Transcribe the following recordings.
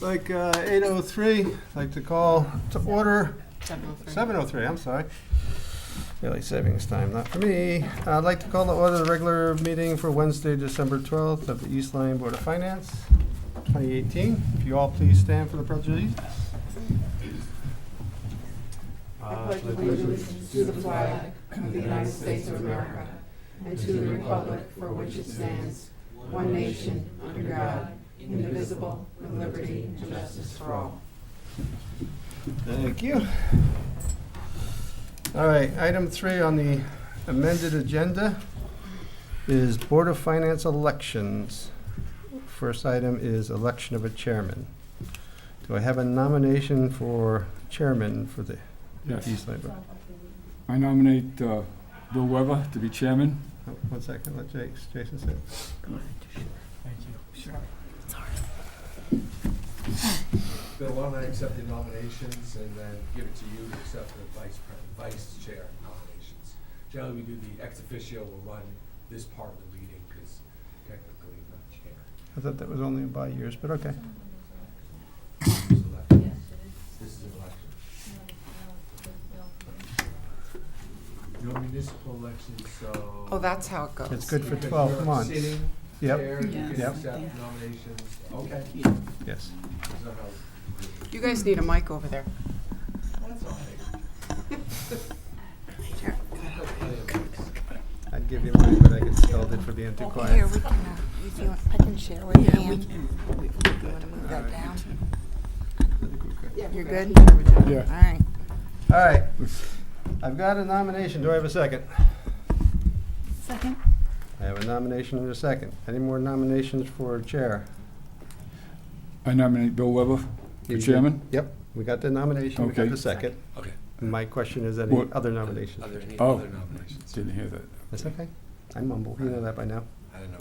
Like 8:03, like to call to order 7:03. 7:03, I'm sorry. Daily savings time, not for me. I'd like to call to order the regular meeting for Wednesday, December 12th of the East Lyme Board of Finance, 2018. If you all please stand for the Pledge of Allegiance. I pledge allegiance to the flag of the United States of America and to the republic for which it stands, one nation, under God, indivisible, with liberty and justice for all. Thank you. All right, item 3 on the amended agenda is Board of Finance elections. First item is election of a chairman. Do I have a nomination for chairman for the Yes. East Lyme Board? I nominate Bill Weber to be chairman. Oh, 1 second, let Jason say it. Thank you. Sure. Bill, why don't I accept the nominations and then give it to you to accept the vice chair nominations. Generally, we do the ex officio, we'll run this part of the meeting because technically I'm not chair. I thought that was only by years, but okay. This is election. This is an election. Your municipal elections, so. Oh, that's how it goes. It's good for Because 12 you're months. sitting Yep. chair, you can Yep. accept nominations. Okay. Yes. That's not how- You guys need a mic over there. That's all right. I'd give you mine, but I get scolded for being too quiet. Here, we can, if you want, I can share with Yeah, you. we You want to move that down? You're good? Yeah. All right. All right, I've got a nomination. Do I have a second? Second. I have a nomination and a second. Any more nominations for chair? I nominate Bill Weber for chairman. Yep, we got the nomination, we got Okay. the second. Okay. My question is, any What- other nominations? Are there any Oh. other nominations? Didn't hear that. That's okay. I mumble, you know that by now. I don't know.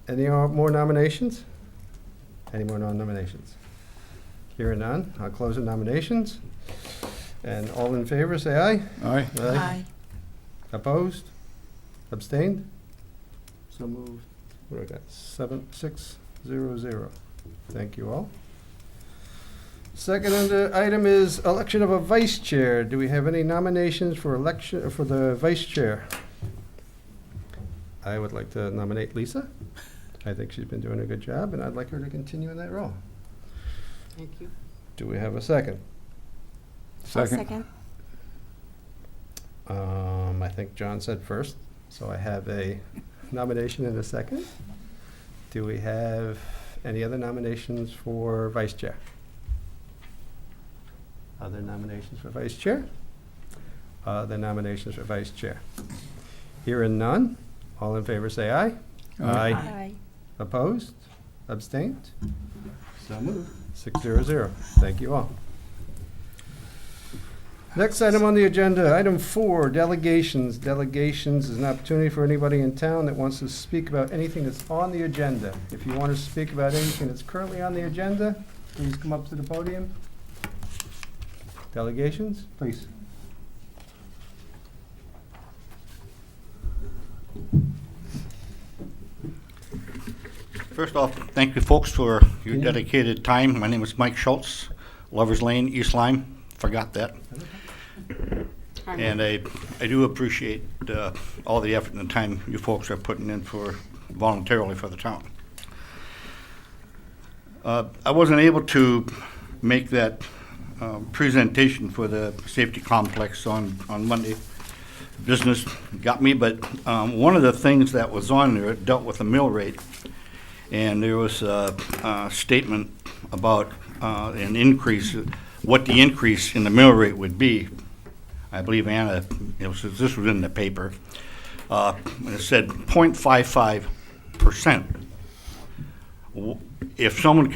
Any more nominations? Any more non-nominations? Hearing none, I'll close the nominations. And all in favor, say aye. Aye. Aye. Opposed? Abstained? So moved. What do I got? 7-6-0-0. Thank you all. Second item is election of a vice chair. Do we have any nominations for election for the vice chair? I would like to nominate Lisa. I think she's been doing a good job, and I'd like her to continue in that role. Thank you. Do we have a second? Second. I think John said first, so I have a nomination and a second. Do we have any other nominations for vice chair? Other nominations for vice chair? Other nominations for vice chair? Hearing none, all in favor say aye. Aye. Opposed? Abstained? So moved. 6-0-0. Thank you all. Next item on the agenda, item 4, delegations. Delegations is an opportunity for anybody in town that wants to speak about anything that's on the agenda. If you want to speak about anything that's currently on the agenda, please come up to the podium. Delegations, please. First off, thank you folks for your dedicated time. My name is Mike Schultz, Lovers Lane, East Lyme. Forgot that. And I do appreciate all the effort and the time you folks are putting in for voluntarily for the town. I wasn't able to make that presentation for the safety complex on Monday. Business got me, but one of the things that was on there dealt with the mill rate. And there was a statement about an increase, what the increase in the mill rate would be. I believe Anna, this was in the paper. It said 0.55%. If someone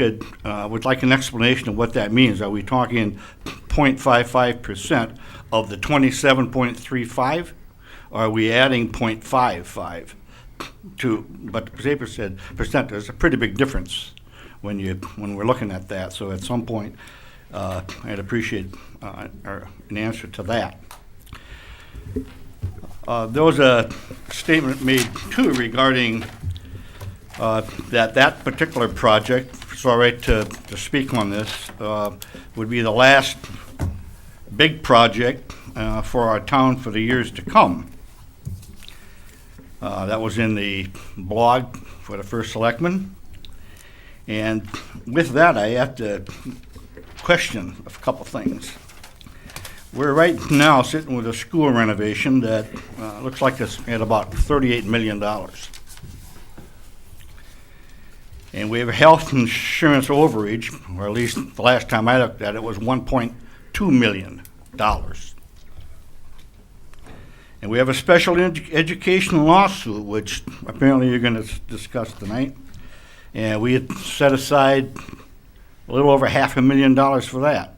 would like an explanation of what that means, are we talking 0.55% of the 27.35? Or are we adding 0.55 to? But the paper said percent. There's a pretty big difference when we're looking at that. So at some point, I'd appreciate an answer to that. There was a statement made too regarding that particular project, if it's all right to speak on this, would be the last big project for our town for the years to come. That was in the blog for the first selectman. And with that, I have to question a couple things. We're right now sitting with a school renovation that looks like it's at about $38 million. And we have a health insurance overage, or at least the last time I looked at it, was $1.2 million. And we have a special education lawsuit, which apparently you're going to discuss tonight. And we had set aside a little over $500,000 for that.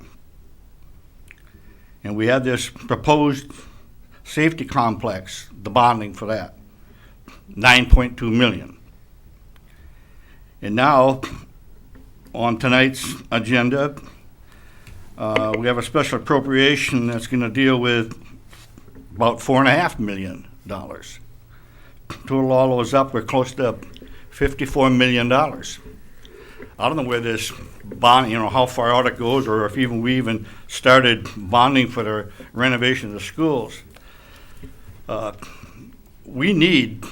And we have this proposed safety complex, the bonding for that, $9.2 million. And now, on tonight's agenda, we have a special appropriation that's going to deal with about $4.5 million. Total all those up, we're close to $54 million. I don't know where this bond, how far out it goes, or if we even started bonding for the renovation of the schools. We need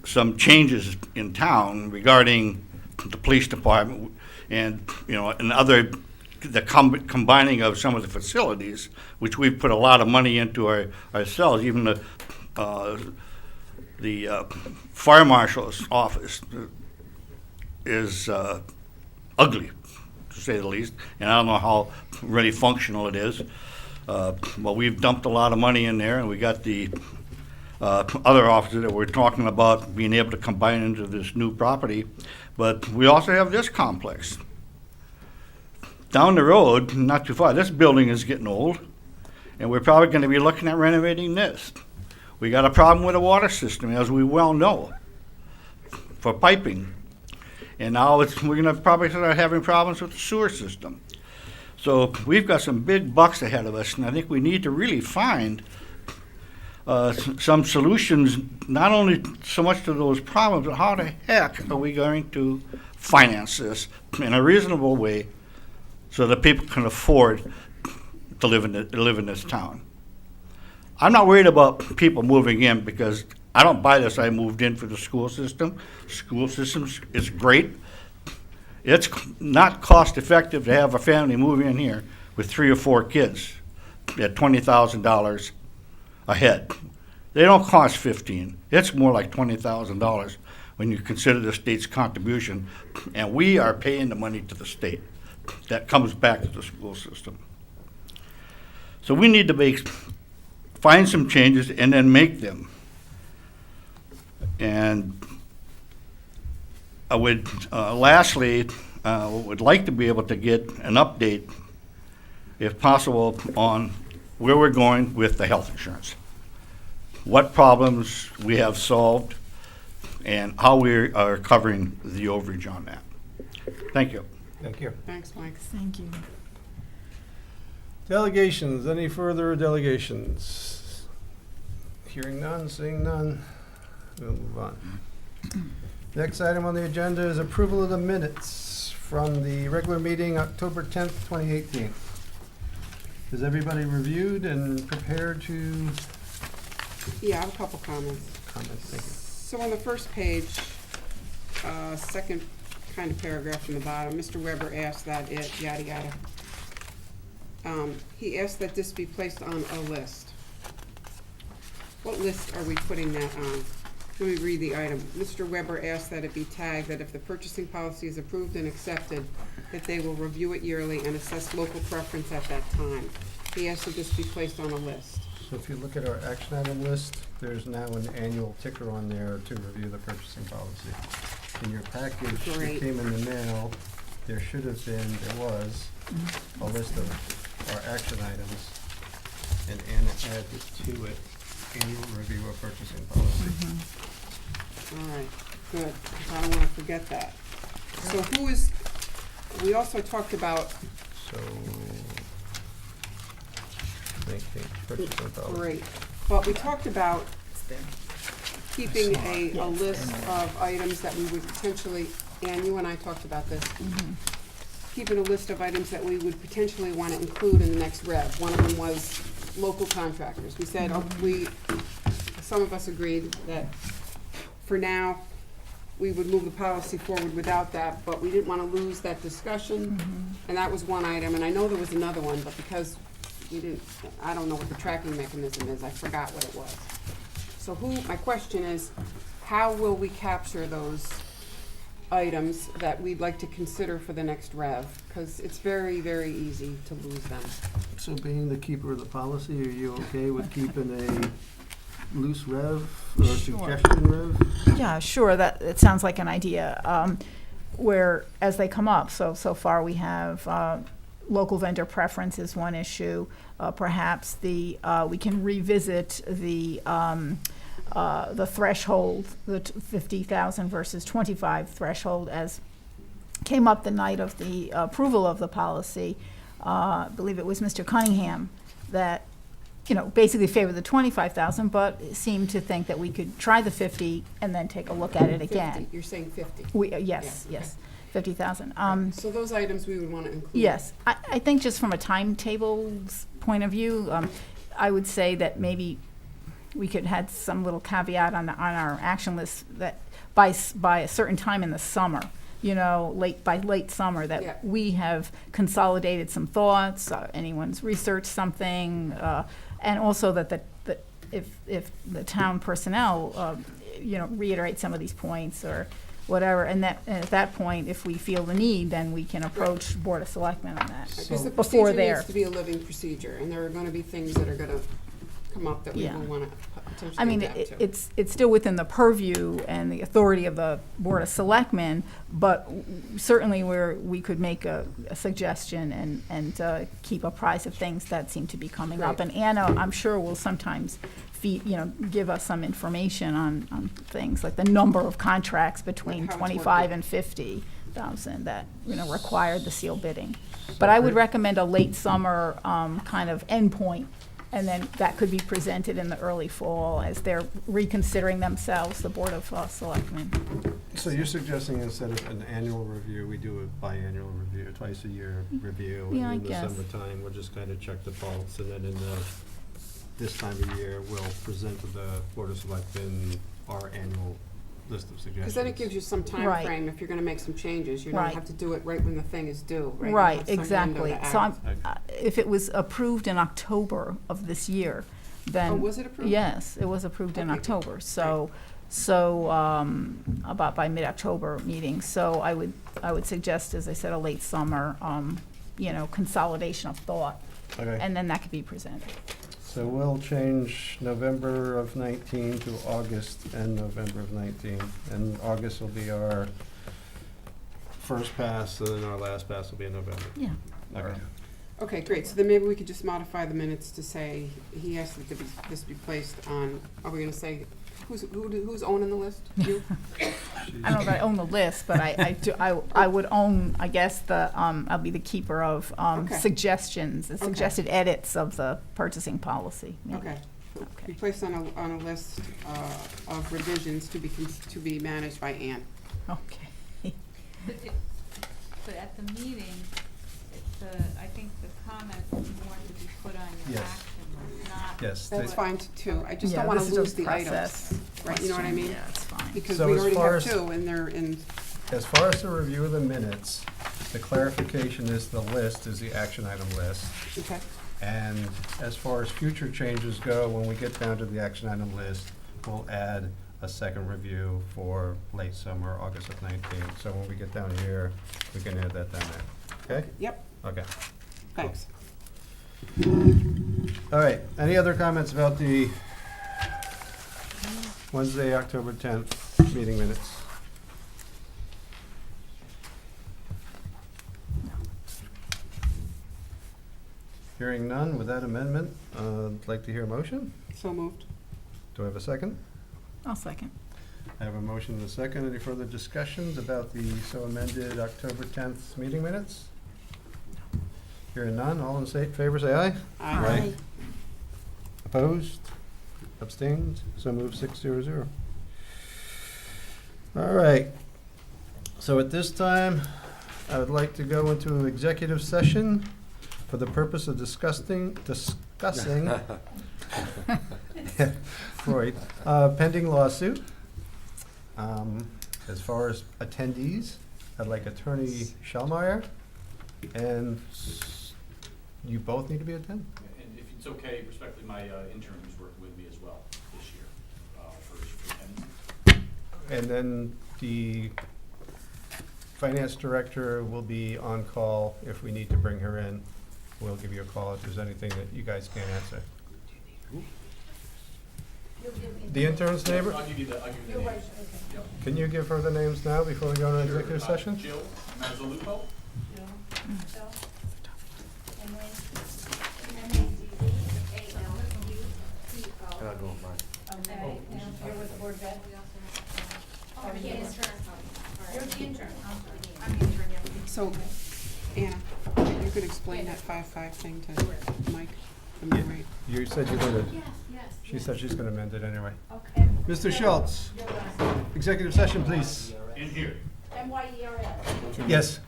some changes in town regarding the police department and, and other, the combining of some of the facilities, which we've put a lot of money into ourselves. Even the fire marshal's office is ugly, to say the least, and I don't know how really functional it is. But we've dumped a lot of money in there, and we got the other offices that we're talking about being able to combine into this new property. But we also have this complex. Down the road, not too far, this building is getting old, and we're probably going to be looking at renovating this. We got a problem with the water system, as we well know, for piping. And now we're going to probably start having problems with the sewer system. So we've got some big bucks ahead of us, and I think we need to really find some solutions, not only so much to those problems, but how the heck are we going to finance this in a reasonable way so that people can afford to live in this town. I'm not worried about people moving in because I don't buy this. I moved in for the school system. School system is great. It's not cost effective to have a family move in here with 3 or 4 kids at $20,000 a head. They don't cost $15,000. It's more like $20,000 when you consider the state's contribution, and we are paying the money to the state. That comes back to the school system. So we need to find some changes and then make them. And I would, lastly, would like to be able to get an update, if possible, on where we're going with the health insurance. What problems we have solved and how we are covering the overage on that. Thank you. Thank you. Thanks, Mike. Thank you. Delegations, any further delegations? Hearing none, seeing none, we'll move on. Next item on the agenda is approval of the minutes from the regular meeting, October 10th, 2018. Has everybody reviewed and prepared to Yeah, I have a couple comments. comment? Thank you. So on the first page, second kind of paragraph from the bottom, Mr. Weber asked that it, yada, yada. He asked that this be placed on a list. What list are we putting that on? Let me read the item. Mr. Weber asked that it be tagged that if the purchasing policy is approved and accepted, that they will review it yearly and assess local preference at that time. He asked that this be placed on a list. So if you look at our action item list, there's now an annual ticker on there to review the purchasing policy. In your package that Great. came in the mail, there should have been, there was, a list of our action items, and Anna added to it, annual review of purchasing policy. All right, good, 'cause I don't wanna forget that. So who is, we also talked about, So, purchasing policy. great, but we talked about keeping a list of items that we would potentially, Ann, you and I talked about this. Keeping a list of items that we would potentially want to include in the next rev. One of them was local contractors. We said, some of us agreed that for now, we would move the policy forward without that, but we didn't want to lose that discussion. And that was one item, and I know there was another one, but because we didn't, I don't know what the tracking mechanism is, I forgot what it was. So my question is, how will we capture those items that we'd like to consider for the next rev? Because it's very, very easy to lose them. So being the keeper of the policy, are you okay with keeping a loose rev or suggestion rev? Yeah, sure, it sounds like an idea, where, as they come up, so far we have, local vendor preference is one issue, perhaps we can revisit the threshold, the 50,000 versus 25 threshold, as came up the night of the approval of the policy. I believe it was Mr. Cunningham that, basically favored the 25,000, but seemed to think that we could try the 50 and then take a look at it again. 50, you're saying 50? Yes, Yeah, yes, 50,000. So those items we would want to include? Yes, I think just from a timetable's point of view, I would say that maybe we could have some little caveat on our action list that by a certain time in the summer, late summer, that we have consolidated some thoughts, anyone's researched something, and also that if the town personnel, reiterate some of these points or whatever, and at that point, if we feel the need, then we can approach Board of Selectmen on that. Because the before procedure there. needs to be a living procedure, and there are going to be things that are going to come up that we will want to potentially adapt to. It's still within the purview and the authority of the Board of Selectmen, but certainly where we could make a suggestion and keep apprised of things that seem to be coming up. Right. And Anna, I'm sure, will sometimes give us some information on things like the number of contracts between How it's 25 working. and 50,000 that required the seal bidding. But I would recommend a late summer kind of endpoint, and then that could be presented in the early fall as they're reconsidering themselves, the Board of Selectmen. So you're suggesting instead of an annual review, we do a biannual review, twice a year review? Yeah, I And in guess. the summertime, we'll just kind of check the pulse, and then this time of year, we'll present to the Board of Selectmen our annual list of suggestions. Because then it gives you some time Right. frame if you're going to make some changes. You don't Right. have to do it right when the thing is due, right? You Right, have some window exactly. to So act. if it was approved in October of this year, then. Oh, was it approved? Yes, it was approved in Okay. October, so about by mid-October meeting. So I would suggest, as I said, a late summer, consolidation of thought, Okay, and then that could be presented. so we'll change November of 19 to August and November of 19. And August will be our first pass, and then our last pass will be in November. Yeah. Okay. Okay, great. So then maybe we could just modify the minutes to say, he asked that this be placed on, are we going to say, who's owning the list? You? I don't know if I own the list, but I would own, I guess, I'll be the keeper of Okay. suggestions, the Okay. suggested edits of the purchasing policy. maybe. Okay. So Okay. Be placed on a list of revisions to be managed by Ann. Okay. But at the meeting, I think the comments want to be put on your Yes. action list, not. Yes. That's they- fine too. I just Yeah, don't want this to is lose just the process items. Right, you know what I question. mean? Yeah, it's fine. Because So we as already far have as- two, and they're in, As far as the review of the minutes, the clarification is the list is the action item list. okay, And as far as future changes go, when we get down to the action item list, we'll add a second review for late summer, August of 19. So when we get down here, we can add that down there. Okay? yep, Okay. thanks. All right. Any other comments about the Wednesday, October 10th meeting minutes? Hearing none, with that amendment, I'd like to hear a motion. So moved. Do I have a second? I'll second. I have a motion and a second. Any further discussions about the so amended October 10th meeting minutes? Hearing none, all in favor say aye. Aye. Opposed? Abstained? So moved 600. All right. So at this time, I would like to go into an executive session for the purpose of discussing Freud, pending lawsuit. As far as attendees, I'd like Attorney Schellmeyer, and you both need to be attending. And if it's okay, respectfully, my intern who's working with me as well this year, for attendance. And then the finance director will be on call if we need to bring her in. We'll give you a call if there's anything that you guys can't answer. The intern's neighbor, I'll give you the names. Yep. can you give her the names now before we go into Sure. executive session? Jill Mazzalupo, And I'll go with mine. Okay, now you're with the board vet? Oh, the intern. You're the intern. I'm the intern, yeah. So, Anna, you could explain that 5-5 thing to Mike? Am I Yeah. right? You said you're gonna, Yes, yes. she said she's gonna amend it anyway. Okay. Mr. Schultz, executive session, please. in here. MYERS. Yes.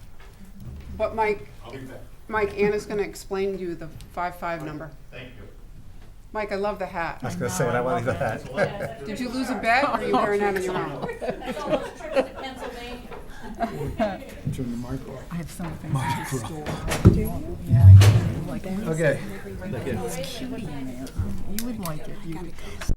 But Mike, I'll be back. Mike, Anna's gonna explain to you the 5-5 number. Thank you. Mike, I love the I hat. was gonna say, and I wanted the hat. Did you lose a bet, or are you wearing that on your own? That's all those trips to Pennsylvania. Turn the mic off. I have some things to store. Yeah, I do, like, Okay. it's cute in there. You would like it.